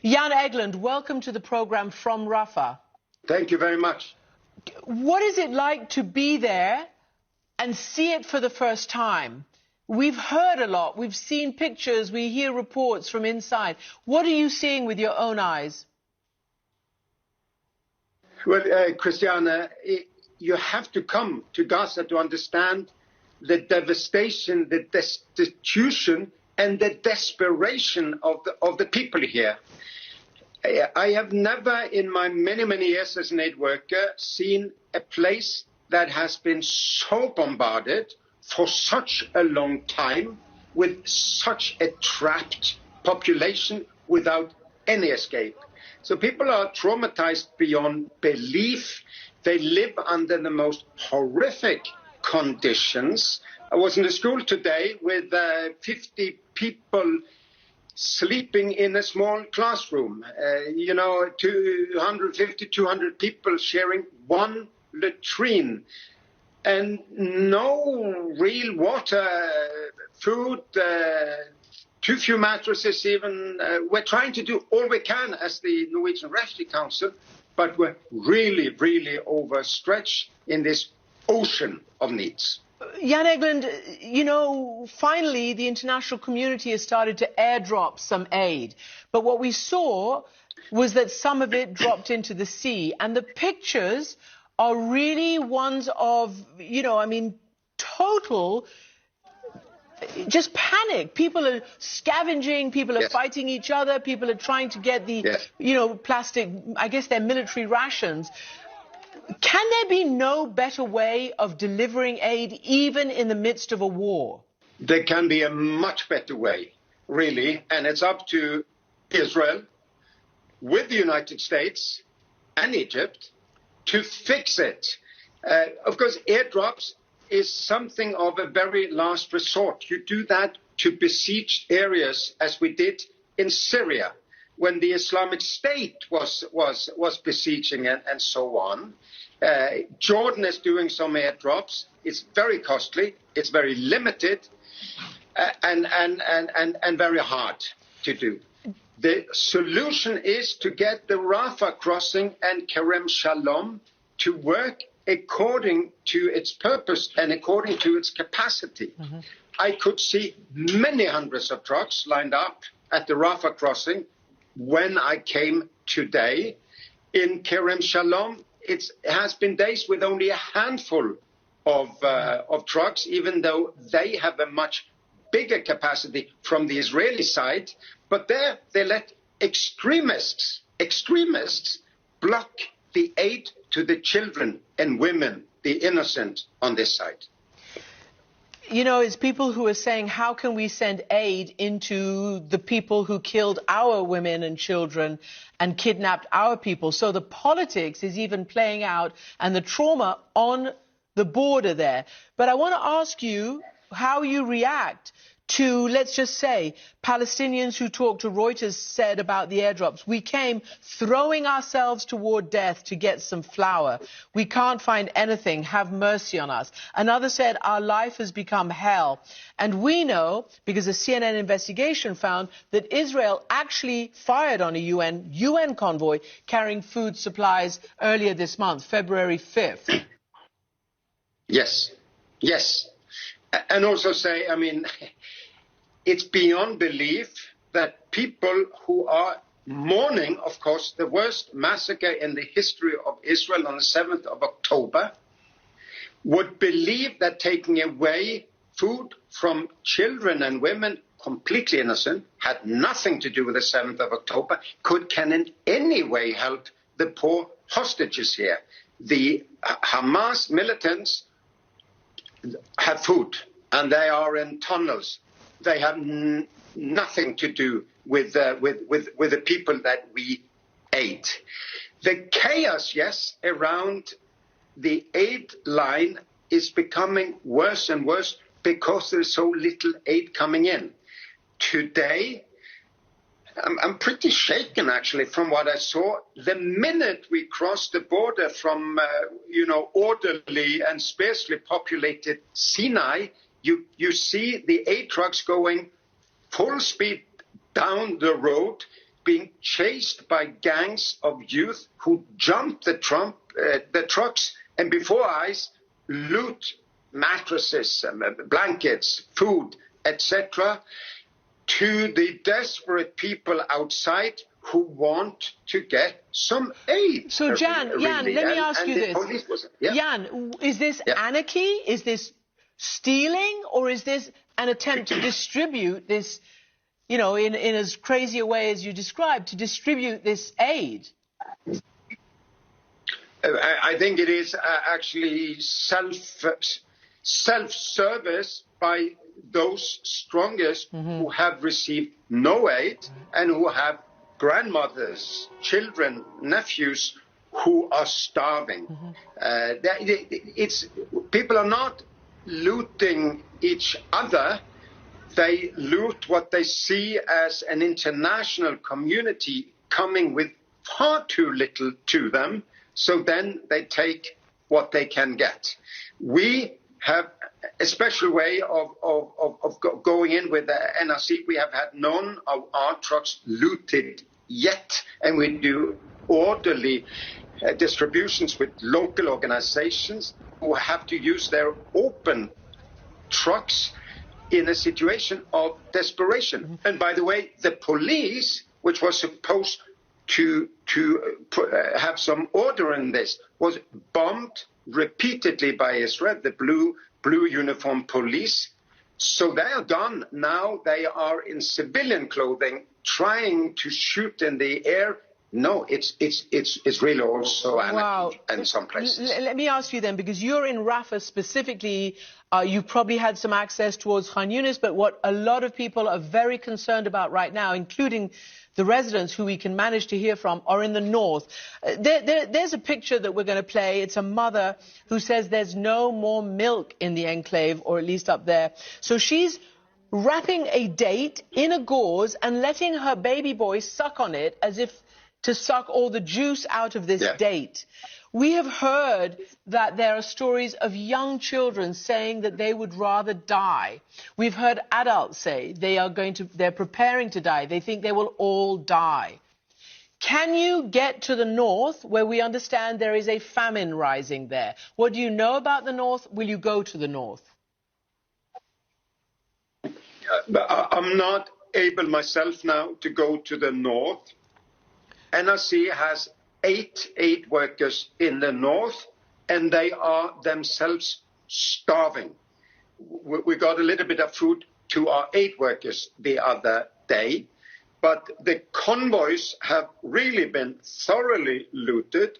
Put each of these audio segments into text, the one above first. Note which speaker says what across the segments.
Speaker 1: Jan Egeland, welcome to the program from Rafah.
Speaker 2: Thank you very much.
Speaker 1: What is it like to be there and see it for the first time? We've heard a lot, we've seen pictures, we hear reports from inside. What are you seeing with your own eyes?
Speaker 2: Well, Christiana, you have to come to Gaza to understand the devastation, the destitution, and the desperation of the people here. I have never in my many years as an aid worker seen a place that has been so bombarded for such a long time with such a trapped population without any escape. So people are traumatized beyond belief. They live under the most horrific conditions. I was in the school today with 50 people sleeping in a small classroom, 250, 200 people sharing one latrine and no real water, food, too few mattresses even. We're trying to do all we can as the Norwegian Refugee Council, but we're really overstretched in this ocean of needs.
Speaker 1: Jan Egeland, finally the international community has started to airdrop some aid. But what we saw was that some of it dropped into the sea. And the pictures are really ones of, total just panic. People are scavenging, people are fighting each other, people are trying to get the, plastic, I guess they're military rations. Can there be no better way of delivering aid even in the midst of a war?
Speaker 2: There can be a much better way, really, and it's up to Israel with the United States and Egypt to fix it. Of course, airdrops is something of a very last resort. You do that to besieged areas as we did in Syria when the Islamic State was besieging and so on. Jordan is doing some airdrops. It's very costly, it's very limited, and very hard to do. The solution is to get the Rafah crossing and Kerem Shalom to work according to its purpose and according to its capacity. I could see many hundreds of trucks lined up at the Rafah crossing when I came today. In Kerem Shalom, it has been days with only a handful of trucks, even though they have a much bigger capacity from the Israeli side. But there they let extremists block the aid to the children and women, the innocent, on this side.
Speaker 1: It's people who are saying, how can we send aid into the people who killed our women and children and kidnapped our people? So the politics is even playing out and the trauma on the border there. But I want to ask you how you react to, let's just say, Palestinians who talked to Reuters said about the airdrops. We came throwing ourselves toward death to get some flour. We can't find anything. Have mercy on us. Another said, our life has become hell. And we know, because a CNN investigation found, that Israel actually fired on a UN convoy carrying food supplies earlier this month, February 5th.
Speaker 2: Yes. And also say, it's beyond belief that people who are mourning, of course, the worst massacre in the history of Israel on the 7th of October, would believe that taking away food from children and women, completely innocent, had nothing to do with the 7th of October, can in any way help the poor hostages here. The Hamas militants have food, and they are in tunnels. They have nothing to do with the people that we aid. The chaos, around the aid line is becoming worse and worse because there's so little aid coming in. Today, I'm pretty shaken, actually, from what I saw. The minute we crossed the border from, orderly and sparsely populated Sinai, you see the aid trucks going full speed down the road being chased by gangs of youth who jump the trucks and before eyes loot mattresses, blankets, food, etc., to the desperate people outside who want to get some aid.
Speaker 1: So, Jan,
Speaker 2: really.
Speaker 1: let me ask you this.
Speaker 2: Yeah.
Speaker 1: Jan, is this anarchy? Is this stealing? Or is this an attempt to distribute this, you know, in as crazy a way as you described, to distribute this aid?
Speaker 2: I think it is actually self-service by those strongest who have received no aid and who have grandmothers, children, nephews who are starving. People are not looting each other. They loot what they see as an international community coming with far too little to them. So then they take what they can get. We have a special way of going in with the NRC. We have had none of our trucks looted yet, and we do orderly distributions with local organizations who have to use their open trucks in a situation of desperation. And by the way, the police, which was supposed to have some order in this, was bombed repeatedly by Israel, the blue uniform police. So they are gone. Now they are in civilian clothing trying to shoot in the air. No, it's really also anarchy in some places.
Speaker 1: Let me ask you then, because you're in Rafah specifically, you probably had some access towards Khan Yunis, but what a lot of people are very concerned about right now, including the residents who we can manage to hear from, are in the north. There's a picture that we're going to play. It's a mother who says there's no more milk in the enclave, or at least up there. So she's wrapping a date in a gauze and letting her baby boy suck on it as if to suck all the juice out of this date. We have heard that there are stories of young children saying that they would rather die. We've heard adults say they're preparing to die. They think they will all die. Can you get to the north, where we understand there is a famine rising there? What do you know about the north? Will you go to the north?
Speaker 2: I'm not able myself now to go to the north. NRC has 8 aid workers in the north, and they are themselves starving. We got a little bit of food to our aid workers the other day, but the convoys have really been thoroughly looted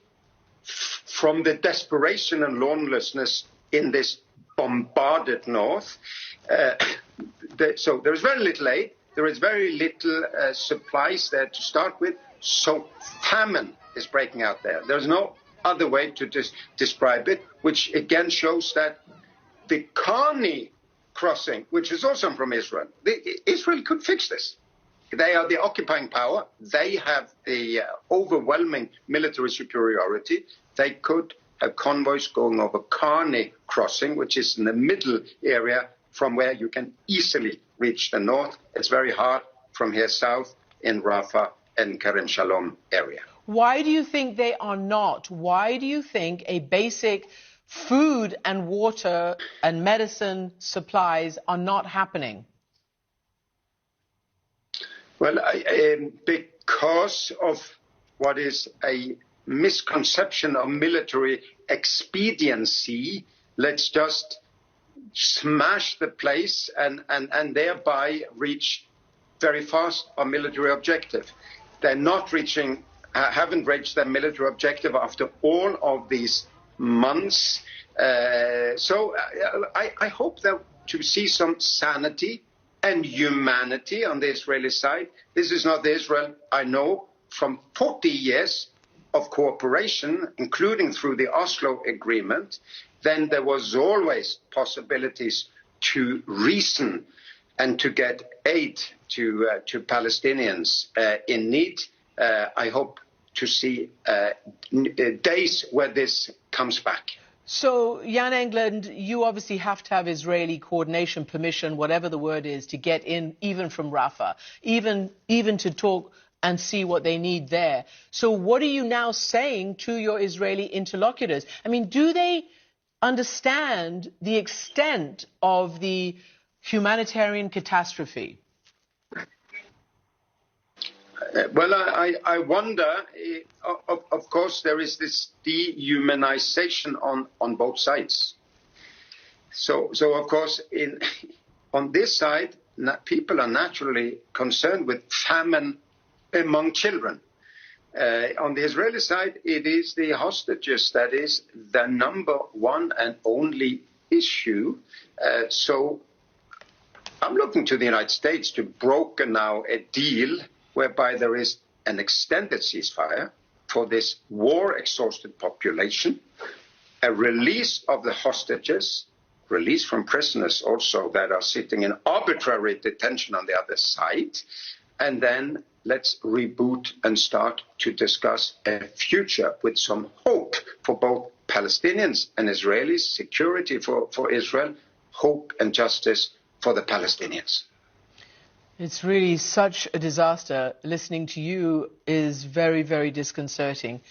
Speaker 2: from the desperation and lawlessness in this bombarded north. So there is very little aid. There is very little supplies there to start with. So famine is breaking out there. There's no other way to describe it, which again shows that the Karni crossing, which is also from Israel, Israel could fix this. They are the occupying power. They have the overwhelming military superiority. They could have convoys going over Karni crossing, which is in the middle area from where you can easily reach the north. It's very hard from here south in Rafah and Kerem Shalom area.
Speaker 1: Why do you think they are not? Why do you think a basic food and water and medicine supplies are not happening?
Speaker 2: Well, because of what is a misconception of military expediency, let's just smash the place and thereby reach very fast our military objective. They're not reaching, haven't reached their military objective after all of these months. So I hope that to see some sanity and humanity on the Israeli side. This is not the Israel I know from 40 years of cooperation, including through the Oslo Agreement. Then there was always possibilities to reason and to get aid to Palestinians in need. I hope to see days where this comes back.
Speaker 1: So, Jan Egeland, you obviously have to have Israeli coordination, permission, whatever the word is, to get in, even from Rafah, even to talk and see what they need there. So what are you now saying to your Israeli interlocutors? I mean, do they understand the extent of the humanitarian catastrophe?
Speaker 2: Well, I wonder, of course, there is this dehumanization on both sides. So of course, on this side, people are naturally concerned with famine among children. On the Israeli side, it is the hostages that is the number one and only issue. So I'm looking to the United States to broker now a deal whereby there is an extended ceasefire for this war-exhausted population, a release of the hostages, release from prisoners also that are sitting in arbitrary detention on the other side, and then let's reboot and start to discuss a future with some hope for both Palestinians and Israelis, security for Israel, hope and justice for the Palestinians.
Speaker 1: It's really such a disaster. Listening to you is very, very disconcerting.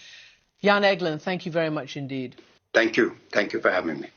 Speaker 1: Jan Egeland, thank you very much indeed.
Speaker 2: Thank you. Thank you for having me.